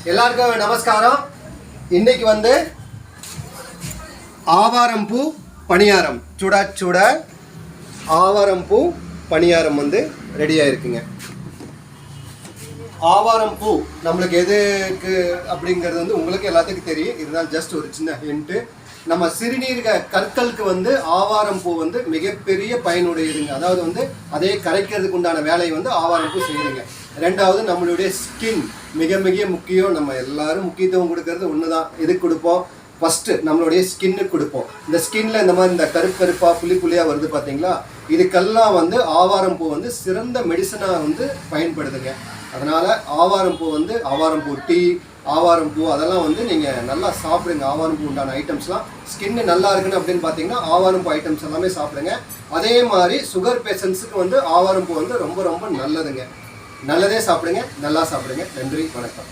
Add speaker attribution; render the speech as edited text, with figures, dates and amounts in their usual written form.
Speaker 1: எல்லாருக்கும் நமஸ்காரம். இன்னைக்கு வந்து ஆவாரம் பூ பணியாரம், சுட சுட ஆவாரம் பூ பணியாரம் வந்து ரெடியாக இருக்குங்க. ஆவாரம் பூ நம்மளுக்கு எதுக்கு அப்படிங்கிறது வந்து உங்களுக்கு எல்லாத்துக்கும் தெரியும். இருந்தாலும் ஜஸ்ட் ஒரு சின்ன ஹிண்ட்டு. நம்ம சிறுநீரக கற்களுக்கு வந்து ஆவாரம் பூ வந்து மிகப்பெரிய பயனுடையதுங்க. அதாவது வந்து அதே கரைக்கிறதுக்கு உண்டான வேலையை வந்து ஆவாரம் பூ செய்யுதுங்க. ரெண்டாவது நம்மளுடைய ஸ்கின் மிக மிக முக்கியம். நம்ம எல்லாரும் முக்கியத்துவம் கொடுக்கறது ஒன்று தான். எதுக்கு கொடுப்போம்? ஃபஸ்ட்டு நம்மளுடைய ஸ்கின்னுக்கு கொடுப்போம். இந்த ஸ்கின்ல இந்த மாதிரி இந்த கருப்பாக புள்ளியாக வருது பார்த்தீங்களா, இதுக்கெல்லாம் வந்து ஆவாரம் பூ வந்து சிறந்த மெடிசனாக வந்து பயன்படுதுங்க. அதனால் ஆவாரம் பூ வந்து ஆவாரம் பூ டீ, ஆவாரம் பூ அதெல்லாம் வந்து நீங்கள் நல்லா சாப்பிடுங்க. ஆவாரம் பூ உண்டான ஐட்டம்ஸ்லாம் ஸ்கின்னு நல்லா இருக்குன்னு அப்படின்னு பார்த்தீங்கன்னா ஆவாரம் பூ ஐட்டம்ஸ் எல்லாமே சாப்பிடுங்க. அதே மாதிரி சுகர் பேஷண்ட்ஸுக்கு வந்து ஆவாரம் பூ வந்து ரொம்ப ரொம்ப நல்லதுங்க. நல்லதே சாப்பிடுங்க, நல்லா சாப்பிடுங்க. நன்றி, வணக்கம்.